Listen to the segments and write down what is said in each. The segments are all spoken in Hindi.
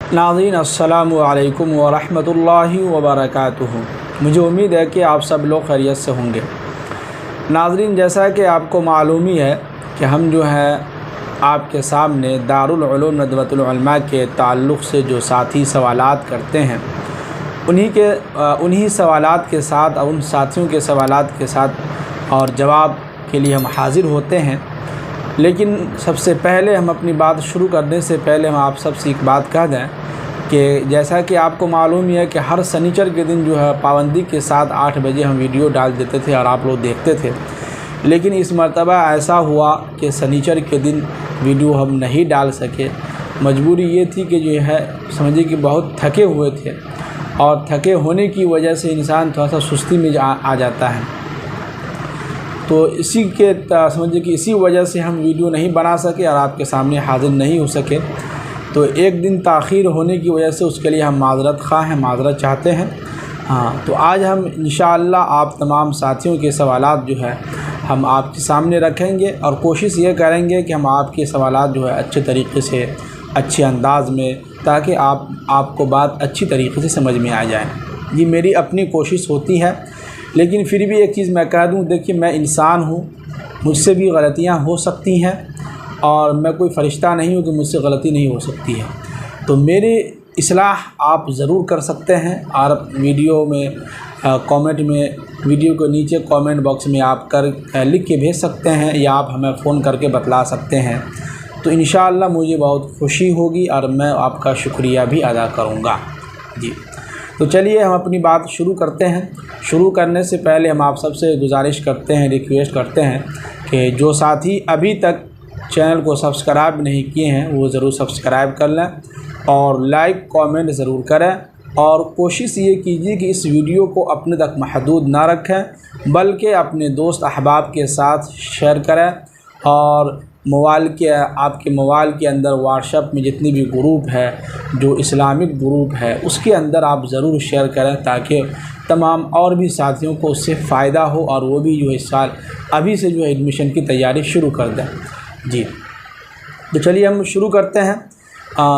नाज़रीन अस्सलामु अलैकुम व रहमतुल्लाहि व बरकातुहू। मुझे उम्मीद है कि आप सब लोग खैरियत से होंगे। नाज़रीन, जैसा कि आपको मालूम ही है कि हम जो है आपके सामने दारुल उलूम नदवतुल उलमा के ताल्लुक़ से जो साथी सवालात करते हैं उन्हीं सवालात के साथ और उन साथियों के सवालात के साथ और जवाब के लिए हम हाज़िर होते हैं। लेकिन सबसे पहले हम अपनी बात शुरू करने से पहले हम आप सबसे एक बात कह दें कि जैसा कि आपको मालूम ही है कि हर शनिचर के दिन जो है पाबंदी के साथ 8 बजे हम वीडियो डाल देते थे और आप लोग देखते थे। लेकिन इस मरतबा ऐसा हुआ कि शनिचर के दिन वीडियो हम नहीं डाल सके। मजबूरी ये थी कि जो है समझिए कि बहुत थके हुए थे और थके होने की वजह से इंसान थोड़ा सा सुस्ती में आ जाता है। तो इसी के समझिए कि इसी वजह से हम वीडियो नहीं बना सके और आपके सामने हाज़िर नहीं हो सके। तो एक दिन ताख़ीर होने की वजह से उसके लिए हम माज़रत ख़्वाह हैं, माज़रत चाहते हैं। हाँ, तो आज हम इंशाअल्लाह आप तमाम साथियों के सवालात जो है हम आपके सामने रखेंगे और कोशिश ये करेंगे कि हम आपके सवालात जो है अच्छे तरीक़े से, अच्छे अंदाज़ में, ताकि आपको बात अच्छी तरीक़े से समझ में आ जाए। ये मेरी अपनी कोशिश होती है। लेकिन फिर भी एक चीज़ मैं कह दूँ, देखिए मैं इंसान हूँ, मुझसे भी गलतियाँ हो सकती हैं और मैं कोई फ़रिश्ता नहीं हूँ कि मुझसे गलती नहीं हो सकती है। तो मेरी इस्लाह आप ज़रूर कर सकते हैं और वीडियो में कमेंट में, वीडियो के नीचे कमेंट बॉक्स में आप लिख के भेज सकते हैं या आप हमें फ़ोन करके बतला सकते हैं। तो इंशाअल्लाह मुझे बहुत खुशी होगी और मैं आपका शुक्रिया भी अदा करूँगा। जी, तो चलिए हम अपनी बात शुरू करते हैं। शुरू करने से पहले हम आप सबसे गुजारिश करते हैं, रिक्वेस्ट करते हैं कि जो साथी अभी तक चैनल को सब्सक्राइब नहीं किए हैं वो ज़रूर सब्सक्राइब कर लें और लाइक कमेंट ज़रूर करें। और कोशिश ये कीजिए कि इस वीडियो को अपने तक महदूद ना रखें बल्कि अपने दोस्त अहबाब के साथ शेयर करें और आपके मोबाइल के अंदर व्हाट्सएप में जितनी भी ग्रुप है, जो इस्लामिक ग्रुप है, उसके अंदर आप ज़रूर शेयर करें ताकि तमाम और भी साथियों को उससे फ़ायदा हो और वो भी जो इस साल अभी से जो है एडमिशन की तैयारी शुरू कर दें। जी, तो चलिए हम शुरू करते हैं।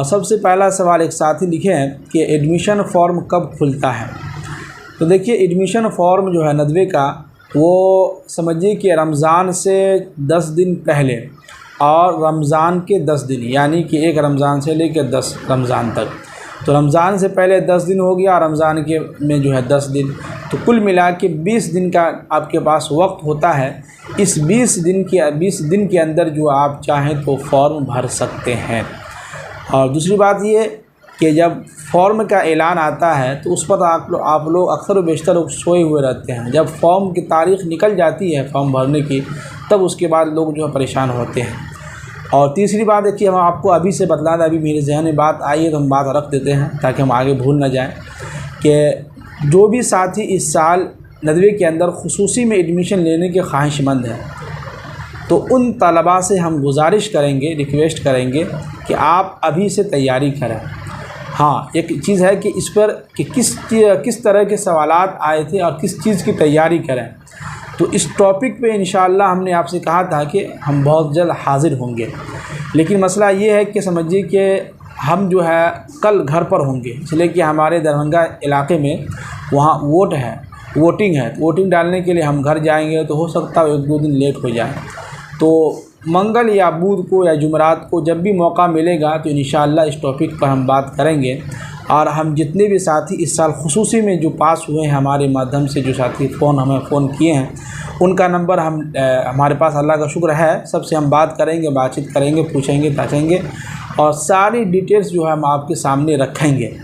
सबसे पहला सवाल एक साथी लिखे हैं कि एडमिशन फ़ॉर्म कब खुलता है। तो देखिए, एडमिशन फ़ॉर्म जो है नदवे का, वो समझिए कि रमज़ान से 10 दिन पहले और रमज़ान के 10 दिन, यानी कि 1 रमज़ान से लेकर 10 रमज़ान तक। तो रमज़ान से पहले 10 दिन हो गया, रमज़ान के में जो है 10 दिन, तो कुल मिला के 20 दिन का आपके पास वक्त होता है। इस 20 दिन के अंदर जो आप चाहें तो फॉर्म भर सकते हैं। और दूसरी बात ये कि जब फॉर्म का ऐलान आता है तो उस पर आप लोग अक्सर व बेशतर लोग सोए हुए रहते हैं। जब फॉर्म की तारीख़ निकल जाती है फॉर्म भरने की, तब उसके बाद लोग जो है परेशान होते हैं। और तीसरी बात देखिए, हम आपको अभी से बतला दें, अभी मेरे जहन में बात आई है तो हम बात रख देते हैं ताकि हम आगे भूल न जाएं कि जो भी साथी इस साल नदवे के अंदर खुसूसी में एडमिशन लेने के ख्वाहिशमंद हैं, तो उन तलबा से हम गुजारिश करेंगे, रिक्वेस्ट करेंगे कि आप अभी से तैयारी करें। हाँ, एक चीज़ है कि इस पर कि किस तरह के सवालात आए थे और किस चीज़ की तैयारी करें, तो इस टॉपिक पे इंशाअल्लाह हमने आपसे कहा था कि हम बहुत जल्द हाज़िर होंगे। लेकिन मसला ये है कि समझिए कि हम जो है कल घर पर होंगे, इसलिए कि हमारे दरभंगा इलाके में वहाँ वोटिंग है। वोटिंग डालने के लिए हम घर जाएंगे तो हो सकता है 1-2 दिन लेट हो जाए। तो मंगल या बुध को या जुमरात को जब भी मौका मिलेगा तो इंशाअल्लाह इस टॉपिक पर हम बात करेंगे। और हम जितने भी साथी इस साल खुसूसी में जो पास हुए हैं हमारे माध्यम से, जो साथी हमें फ़ोन किए हैं, उनका नंबर हमारे पास अल्लाह का शुक्र है, सबसे हम बात करेंगे, बातचीत करेंगे, पूछेंगे, ताचेंगे और सारी डिटेल्स जो है हम आपके सामने रखेंगे।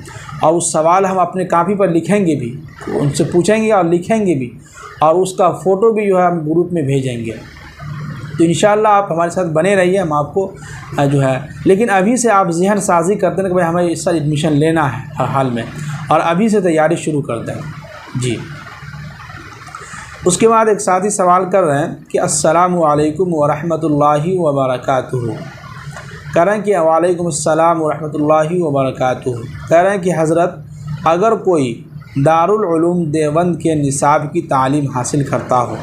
और उस सवाल हम अपने कापी पर लिखेंगे भी, उनसे पूछेंगे और लिखेंगे भी, और उसका फ़ोटो भी जो है हम ग्रुप में भेजेंगे। तो इंशाअल्लाह आप हमारे साथ बने रहिए, हम आपको जो है, लेकिन अभी से आप ज़हन साजी करते हैं कि भाई हमें इस साल एडमिशन लेना है हर हाल में, और अभी से तैयारी शुरू कर दें। जी, उसके बाद एक साथी सवाल कर रहे हैं कि अस्सलामु अलैकुम व रहमतुल्लाहि व बरकातुहू। कह रहे हैं कि वालेकुम अस्सलाम व रहमतुल्लाहि व बरकातुहू। कह रहे हैं कि हज़रत, अगर कोई दारुल उलूम देवबंद के निसाब की तालीम हासिल करता हो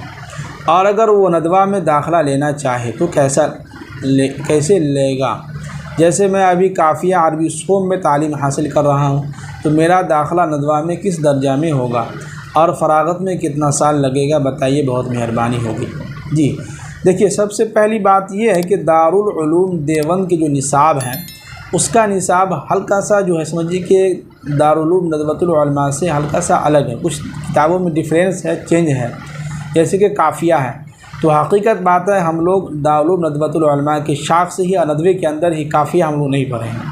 और अगर वो नदवा में दाखिला लेना चाहे तो कैसे लेगा। जैसे मैं अभी काफ़िया अरबी सोम में तालीम हासिल कर रहा हूँ, तो मेरा दाखिला नदवा में किस दर्जा में होगा और फ़रागत में कितना साल लगेगा, बताइए, बहुत मेहरबानी होगी। जी देखिए, सबसे पहली बात यह है कि दारुल उलूम देवबंद के जो निसाब हैं उसका निसाब हल्का सा जो है समझिए कि दारुल उलूम नदवतुल उलमा से हल्का सा अलग है। कुछ किताबों में डिफरेंस है, चेंज है, जैसे कि काफ़िया है। तो हकीकत बात है, हम लोग दारुल उलूम नदवतुल उलमा के शाख से ही नदवे के अंदर ही काफ़िया हम लोग नहीं पढ़े हैं।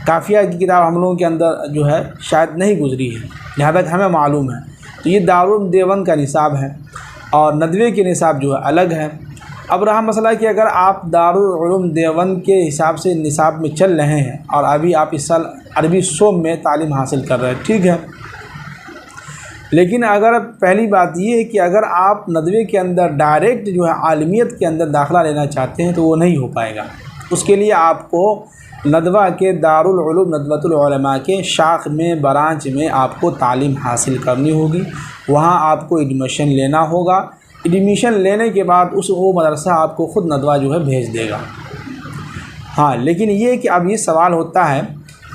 काफ़िया की किताब हम लोगों के अंदर जो है शायद नहीं गुजरी है, जहाँ तक हमें मालूम है। तो ये दारुल उलूम देवबंद का निसाब है और नदवे के निसाब जो है अलग है। अब रहा मसला कि अगर आप दारुल उलूम देवबंद के हिसाब से निसाब में चल रहे हैं और अभी आप इस साल अरबी सोम में तालीम हासिल कर रहे हैं, ठीक है, लेकिन अगर पहली बात ये है कि अगर आप नदवे के अंदर डायरेक्ट जो है आलमियत के अंदर दाखिला लेना चाहते हैं तो वो नहीं हो पाएगा। उसके लिए आपको नदवा के दारुल उलूम नदवतुल उलमा के शाख में, ब्रांच में आपको तालीम हासिल करनी होगी। वहाँ आपको एडमिशन लेना होगा। एडमिशन लेने के बाद वो मदरसा आपको ख़ुद नदवा जो है भेज देगा। हाँ, लेकिन ये कि अब ये सवाल होता है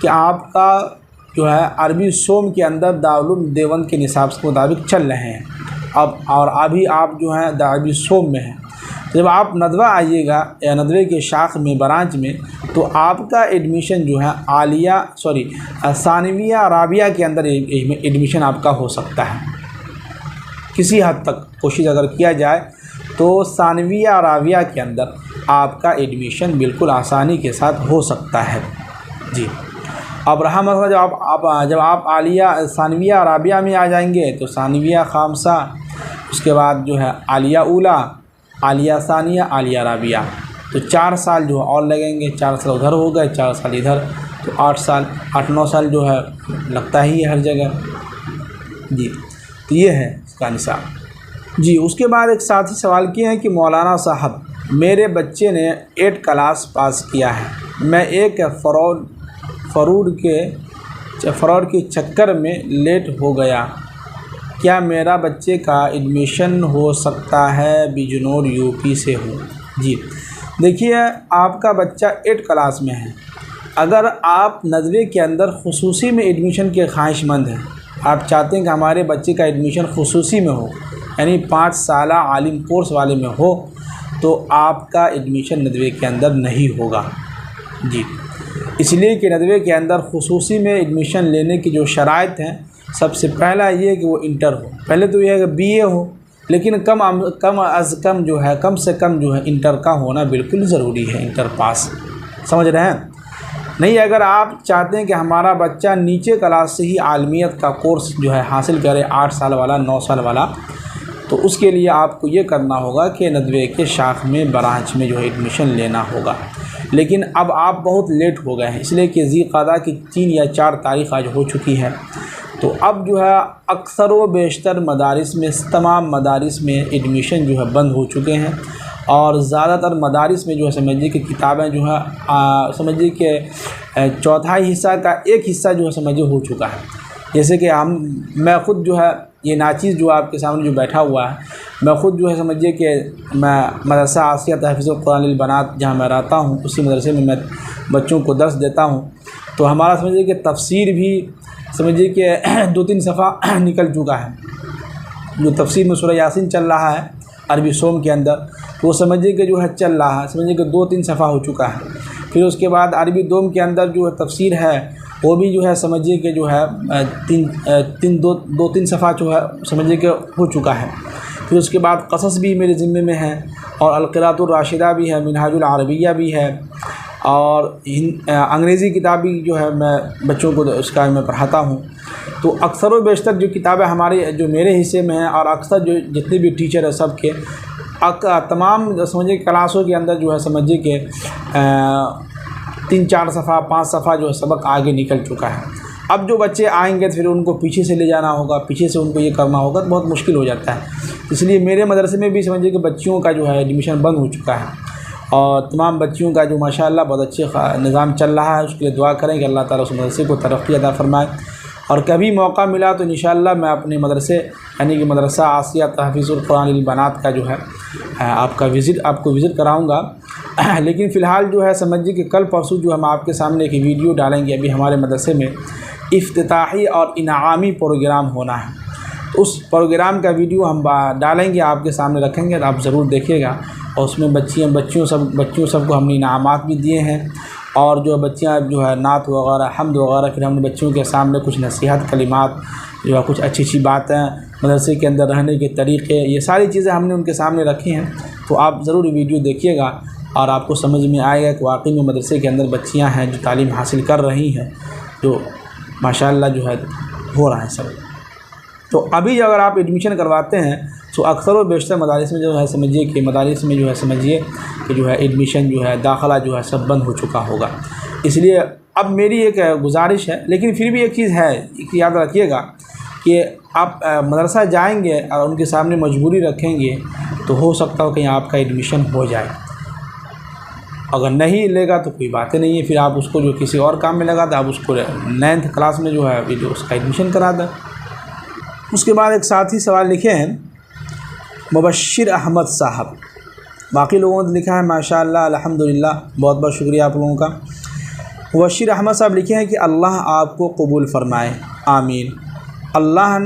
कि आपका जो है अरबी सोम के अंदर दारुल उलूम देवबंद के निसाब के मुताबिक चल रहे हैं अब, और अभी आप जो है अरबी सोम में हैं। जब आप नदवा आइएगा या नदवे के शाख में, ब्रांच में, तो आपका एडमिशन जो है सानविया राबिया के अंदर एडमिशन आपका हो सकता है। किसी हद तक कोशिश अगर किया जाए तो सानविया राबिया के अंदर आपका एडमिशन बिल्कुल आसानी के साथ हो सकता है। जी, अब रहा मसला जब आप आलिया सानविया राबिया में आ जाएंगे तो सानविया खामसा, उसके बाद जो है आलिया ऊला, आलिया सानिया, आलिया राबिया, तो 4 साल जो है और लगेंगे। 4 साल उधर हो गए, 4 साल इधर, तो 8 साल, 8-9 साल जो है लगता ही है हर जगह। जी, तो ये है इसका निसाब। जी, उसके बाद एक साथी सवाल किए हैं कि मौलाना साहब, मेरे बच्चे ने 8 क्लास पास किया है, मैं एक फ़रौड के चक्कर में लेट हो गया, क्या मेरा बच्चे का एडमिशन हो सकता है? बिजनौर यूपी से हो। जी देखिए, आपका बच्चा 8 क्लास में है। अगर आप नदवे के अंदर खुसूसी में एडमिशन के ख्वाहिशमंद हैं, आप चाहते हैं कि हमारे बच्चे का एडमिशन खुसूसी में हो, यानी 5 साल आलिम कोर्स वाले में हो, तो आपका एडमिशन नदवे के अंदर नहीं होगा। जी, इसलिए कि नदवे के अंदर खुसूसी में एडमिशन लेने की जो शराइत हैं, सबसे पहला ये कि वो इंटर हो। पहले तो ये है कि बीए हो, लेकिन कम से कम जो है इंटर का होना बिल्कुल ज़रूरी है, इंटर पास, समझ रहे हैं? नहीं, अगर आप चाहते हैं कि हमारा बच्चा नीचे क्लास से ही आलमियत का कोर्स जो है हासिल करे, 8 साल वाला, 9 साल वाला, तो उसके लिए आपको ये करना होगा कि नदवे के शाख में, ब्रांच में जो है एडमिशन लेना होगा। लेकिन अब आप बहुत लेट हो गए हैं, इसलिए कि ज़ीक़ादा की 3 या 4 तारीख़ आज हो चुकी है। तो अब जो है अक्सर व बेशतर मदारिस में, तमाम मदारिस में एडमिशन जो है बंद हो चुके हैं, और ज़्यादातर मदारिस में जो है समझिए कि किताबें जो है समझिए कि चौथाई हिस्सा का एक हिस्सा जो है समझिए हो चुका है। जैसे कि मैं ख़ुद जो है ये नाचीज़ जो आपके सामने जो बैठा हुआ है, मैं ख़ुद जो है समझिए कि मैं मदरसा आसिया तहफ़ीज़ुल कुरान लिल बनात जहाँ मैं रहता हूँ, उसी मदरसे में मैं बच्चों को दर्स देता हूँ। तो हमारा समझिए कि तफसीर भी समझिए कि 2-3 सफ़ा निकल चुका है। जो तफसीर में सूरह यासीन चल रहा है अरबी सोम के अंदर, तो वो समझिए कि जो है चल रहा है, समझिए कि 2-3 सफ़ा हो चुका है। फिर उसके बाद अरबी दोम के अंदर जो तफसीर है वो भी जो है समझिए कि जो है 2-3 सफ़ा जो है समझिए कि हो चुका है। फिर उसके बाद क़सस भी मेरे ज़िम्मे में है, और अल-क़िराअतुर राशिदा भी है, मिनहाजुल अरबिया भी है, और अंग्रेज़ी किताब भी जो है मैं बच्चों को उसका मैं पढ़ाता हूँ। तो अक्सर व बेशतर जो किताबें हमारे जो मेरे हिस्से में हैं, और अक्सर जो जितने भी टीचर हैं सब के तमाम समझिए क्लासों के अंदर जो है समझिए कि 3-4 सफ़ा 5 सफ़ा जो है सबक आगे निकल चुका है। अब जो बच्चे आएंगे तो फिर उनको पीछे से ले जाना होगा, पीछे से उनको ये करना होगा, तो बहुत मुश्किल हो जाता है। इसलिए मेरे मदरसे में भी समझिए कि बच्चियों का जो है एडमिशन बंद हो चुका है, और तमाम बच्चियों का जो माशाअल्लाह बहुत अच्छे निज़ाम चल रहा है। उसके लिए दुआ करें कि अल्लाह ताला उस मदरसे को तरक्की अता फ़रमाए। और कभी मौका मिला तो इंशाअल्लाह मैं अपने मदरसे यानी कि मदरसा आसिया तहफ़ीज़ुल कुरान लिल बनात का जो है आपको विज़िट कराऊँगा। लेकिन फ़िलहाल जो है समझिए कि कल परसों जो हम आपके सामने एक वीडियो डालेंगे। अभी हमारे मदरसे में इफ्तिताही और इनामी प्रोग्राम होना है, तो उस प्रोग्राम का वीडियो हम डालेंगे, आपके सामने रखेंगे, तो आप ज़रूर देखिएगा। और उसमें बच्चियों सबको हमने इनामात भी दिए हैं, और जो बच्चियाँ जो है नात वगैरह हम्द वगैरह, फिर हमने बच्चियों के सामने कुछ नसीहत कलिमात जो है, कुछ अच्छी बातें, मदरसे के अंदर रहने के तरीक़े, ये सारी चीज़ें हमने उनके सामने रखी हैं। तो आप ज़रूर वीडियो देखिएगा और आपको समझ में आएगा कि वाकई में मदरसे के अंदर बच्चियां हैं जो तालीम हासिल कर रही हैं, जो माशाअल्लाह जो है हो रहा है सब। तो अभी जो अगर आप एडमिशन करवाते हैं तो अक्सर व बेशतर मदारिस में जो है समझिए कि जो है एडमिशन जो है दाखिला जो है सब बंद हो चुका होगा। इसलिए अब मेरी एक गुजारिश है, लेकिन फिर भी एक चीज़ है कि याद रखिएगा कि आप मदरसा जाएंगे और उनके सामने मजबूरी रखेंगे तो हो सकता हो कहीं आपका एडमिशन हो जाए। अगर नहीं लेगा तो कोई बात नहीं है, फिर आप उसको जो किसी और काम में लगा दें, आप उसको 9th क्लास में जो है जो उसका एडमिशन करा दें। उसके बाद एक साथी सवाल लिखे हैं मुबश्शिर अहमद साहब, बाकी लोगों ने लिखा है माशाअल्लाह अल्हम्दुलिल्लाह, बहुत बहुत शुक्रिया आप लोगों का। मुबश्शिर अहमद साहब लिखे हैं कि अल्लाह आपको कबूल फ़रमाए, आमीन। अल्लाह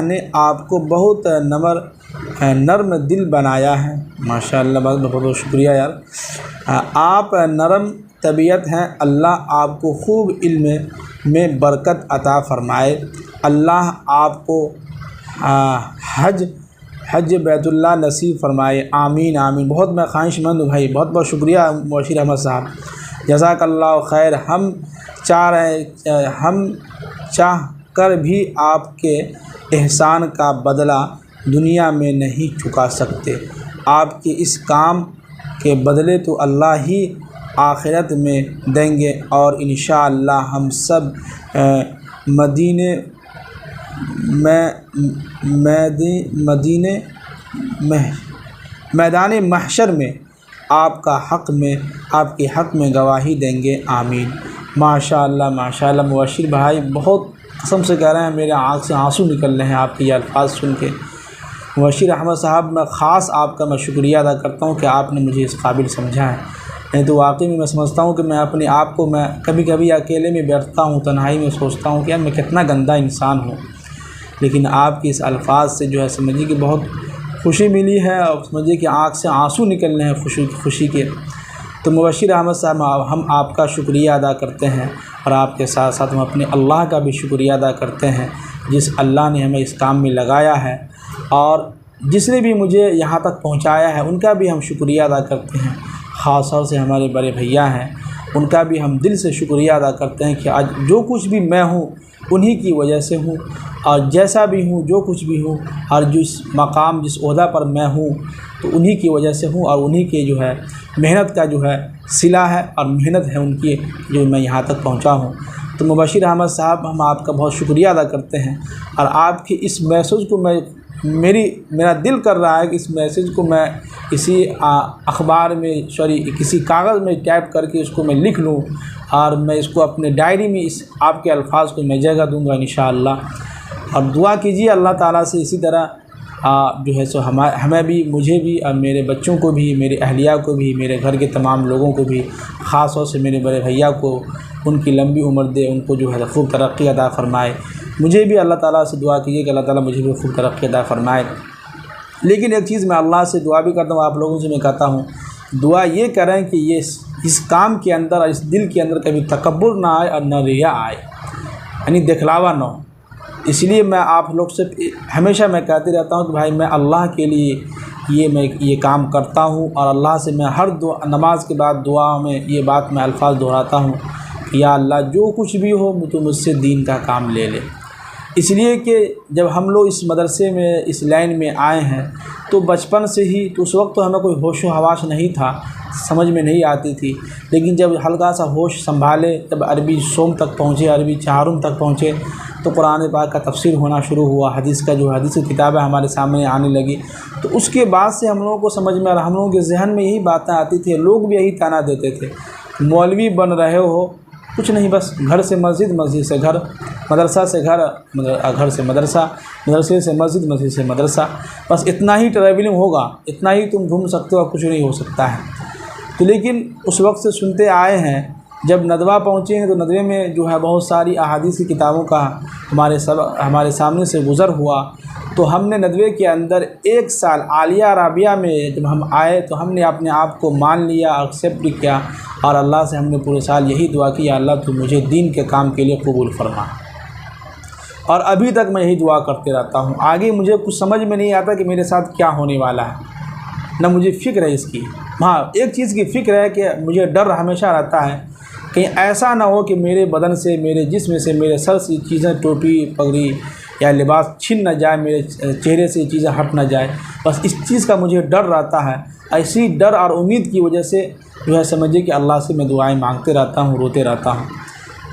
ने आपको बहुत नर्म दिल बनाया है, माशाअल्लाह, बहुत बहुत शुक्रिया यार। आप नरम तबीयत हैं, अल्लाह आपको खूब इल्म में बरकत अता फ़रमाए। अल्लाह आपको हज बैतुल्लाह नसीब फ़रमाए, आमीन आमीन। बहुत मैं ख्वाहिशमंद हूँ भाई, बहुत बहुत शुक्रिया मुबश्शिर अहमद साहब, जज़ाकल्लाह खैर। हम चाह कर भी आपके एहसान का बदला दुनिया में नहीं चुका सकते। आपके इस काम के बदले तो अल्लाह ही आखिरत में देंगे, और इंशाअल्लाह हम सब मैदान महशर में आपके हक़ में गवाही देंगे, आमीन। माशाअल्लाह माशाअल्लाह। मुबश्शिर भाई बहुत कसम से कह रहे हैं, मेरे आँख से आंसू निकल रहे हैं आपके ये अल्फाज सुन के। मुबश्शिर अहमद साहब, मैं ख़ास आपका मैं शुक्रिया अदा करता हूँ कि आपने मुझे इस काबिल समझा है। नहीं तो वाकई में मैं समझता हूँ कि मैं अपने आप को मैं कभी कभी अकेले में बैठता हूँ, तन्हाई में सोचता हूँ कि यार मैं कितना गंदा इंसान हूँ, लेकिन आपके इस अल्फाज से जो है समझिए कि बहुत खुशी मिली है, और समझिए कि आँख से आंसू निकल रहे हैं खुशी के। तो मुबश्शिर अहमद साहब, हम आपका शुक्रिया अदा करते हैं, और आपके साथ साथ हम अपने अल्लाह का भी शुक्रिया अदा करते हैं, जिस अल्लाह ने हमें इस काम में लगाया है, और जिसने भी मुझे यहाँ तक पहुँचाया है उनका भी हम शुक्रिया अदा करते हैं। ख़ास तौर से हमारे बड़े भैया हैं, उनका भी हम दिल से शुक्रिया अदा करते हैं कि आज जो कुछ भी मैं हूँ उन्हीं की वजह से हूँ, और जैसा भी हूँ, जो कुछ भी हूँ, और जिस मकाम जिस ओहदा पर मैं हूँ तो उन्हीं की वजह से हूँ, और उन्हीं के जो है मेहनत का जो है सिला है, और मेहनत है उनकी जो मैं यहाँ तक पहुँचा हूँ। तो मुबश्शिर अहमद साहब, हम आपका बहुत शुक्रिया अदा करते हैं, और आपके इस मैसेज को मेरा दिल कर रहा है कि इस मैसेज को मैं किसी अखबार में किसी कागज़ में टाइप करके इसको मैं लिख लूँ, और मैं इसको अपने डायरी में इस आपके अल्फाज को मैं जगह दूँगा इंशाअल्लाह। और दुआ कीजिए अल्लाह ताला से इसी तरह जो है सो हमें भी, मुझे भी, और मेरे बच्चों को भी, मेरे अहलिया को भी, मेरे घर के तमाम लोगों को भी, ख़ास तौर से मेरे बड़े भैया को, उनकी लंबी उम्र दे, उनको जो है खूब तरक्की अता फ़रमाए। मुझे भी अल्लाह ताला से दुआ कीजिए कि अल्लाह ताला मुझे भी खूब तरक्की अता फ़रमाए। लेकिन एक चीज़ मैं अल्लाह से दुआ भी करता हूँ, आप लोगों से मैं कहता हूँ, दुआ ये करें कि ये इस काम के अंदर और इस दिल के अंदर कभी तकब्बुर ना आए और न रिया आए, यानी दिखलावा ना हो। इसलिए मैं आप लोग से हमेशा मैं कहते रहता हूँ कि भाई मैं अल्लाह के लिए मैं ये काम करता हूँ, और अल्लाह से मैं हर नमाज के बाद दुआ में ये बात मैं अल्फाज दोहराता हूँ कि या अल्लाह जो कुछ भी हो तो मुझसे दीन का काम ले ले। इसलिए कि जब हम लोग इस मदरसे में, इस लाइन में आए हैं, तो बचपन से ही, तो उस वक्त तो हमें कोई होश हवास नहीं था, समझ में नहीं आती थी, लेकिन जब हल्का सा होश संभाले, जब अरबी सोम तक पहुँचे, अरबी चारुम तक पहुँचे, तो कुरान पाक का तफसीर होना शुरू हुआ, हदीस की किताबें हमारे सामने आने लगी। तो उसके बाद से हम लोगों को समझ में आ रहा, हम लोगों के जहन में यही बातें आती थी, लोग भी यही ताना देते थे, मौलवी बन रहे हो, कुछ नहीं, बस घर से मस्जिद, मस्जिद से घर, मदरसा से घर, घर से मदरसा, मदरसे से मस्जिद, मस्जिद से मदरसा, बस इतना ही ट्रैवलिंग होगा, इतना ही तुम घूम सकते हो, कुछ नहीं हो सकता है। तो लेकिन उस वक्त से सुनते आए हैं, जब नदवा पहुँचे हैं तो नदवे में जो है बहुत सारी अहादीस की किताबों का हमारे सामने से गुज़र हुआ। तो हमने नदवे के अंदर 1 साल आलिया राबिया में जब हम आए तो हमने अपने आप को मान लिया, एक्सेप्ट किया और अल्लाह से हमने पूरे साल यही दुआ की, या अल्लाह तू मुझे दीन के काम के लिए कबूल फरमा। और अभी तक मैं यही दुआ करते रहता हूँ। आगे मुझे कुछ समझ में नहीं आता कि मेरे साथ क्या होने वाला है, ना मुझे फ़िक्र है इसकी। हाँ, एक चीज़ की फ़िक्र है कि मुझे डर हमेशा रहता है कहीं ऐसा ना हो कि मेरे बदन से, मेरे जिस्म से, मेरे सर से चीज़ें, टोपी पगड़ी या लिबास छिन न जाए, मेरे चेहरे से चीज़ें हट न जाए। बस इस चीज़ का मुझे डर रहता है। ऐसी डर और उम्मीद की वजह से जो है समझिए कि अल्लाह से मैं दुआएं मांगते रहता हूँ, रोते रहता हूँ।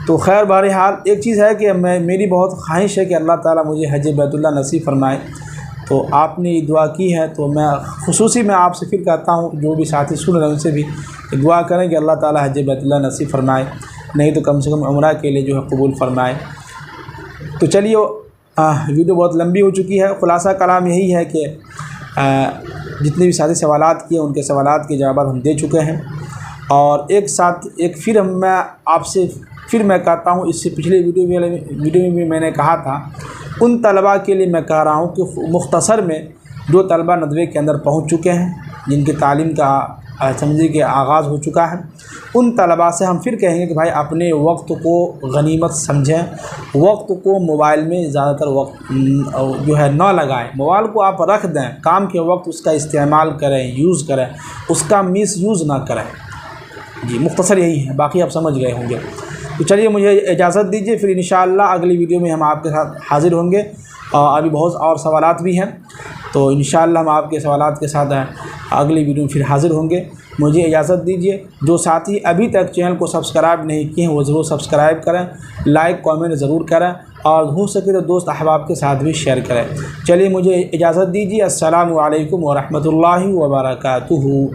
तो खैर बहरहाल एक चीज़ है कि मेरी बहुत ख्वाहिश है कि अल्लाह ताला मुझे हज बैतुल्लाह नसीब फरमाए। तो आपने ये दुआ की है तो मैं खुसूसी में आपसे फिर कहता हूँ, जो भी साथी सुन रहे हैं उनसे भी दुआ करें कि अल्लाह ताला हज बैतुल्लाह नसीब फरमाए, नहीं तो कम से कम उम्रा के लिए जो है कबूल फरमाए। तो चलिए, वीडियो बहुत लंबी हो चुकी है। ख़ुलासा कलाम यही है कि जितने भी साथी सवालात किए उनके सवालात के जवाब हम दे चुके हैं। और फिर मैं आपसे मैं कहता हूँ, इससे पिछले वीडियो में भी मैंने कहा था, उन तलबा के लिए मैं कह रहा हूँ कि मुख्तसर में जो तलबा नदवे के अंदर पहुँच चुके हैं, जिनकी तालीम का समझिए कि आगाज़ हो चुका है, उन तलबा से हम फिर कहेंगे कि भाई अपने वक्त को गनीमत समझें, वक्त को मोबाइल में ज़्यादातर वक्त जो है ना लगाएं। मोबाइल को आप रख दें, काम के वक्त उसका इस्तेमाल करें, यूज़ करें, उसका मिसयूज़ ना करें। जी, मुख्तसर यही है, बाकी आप समझ गए होंगे। तो चलिए, मुझे इजाज़त दीजिए, फिर इंशाअल्लाह अगली वीडियो में हम आपके साथ हाज़िर होंगे। अभी बहुत और सवालात भी हैं, तो इंशाअल्लाह हम आपके सवालात के साथ अगली वीडियो में फिर हाज़िर होंगे। मुझे इजाज़त दीजिए। जो साथी अभी तक चैनल को सब्सक्राइब नहीं किए हैं वो ज़रूर सब्सक्राइब करें, लाइक कमेंट ज़रूर करें और हो सके तो दोस्त अहबाब के साथ भी शेयर करें। चलिए, मुझे इजाज़त दीजिए। अस्सलामु अलैकुम व रहमतुल्लाहि व बरकातुहू।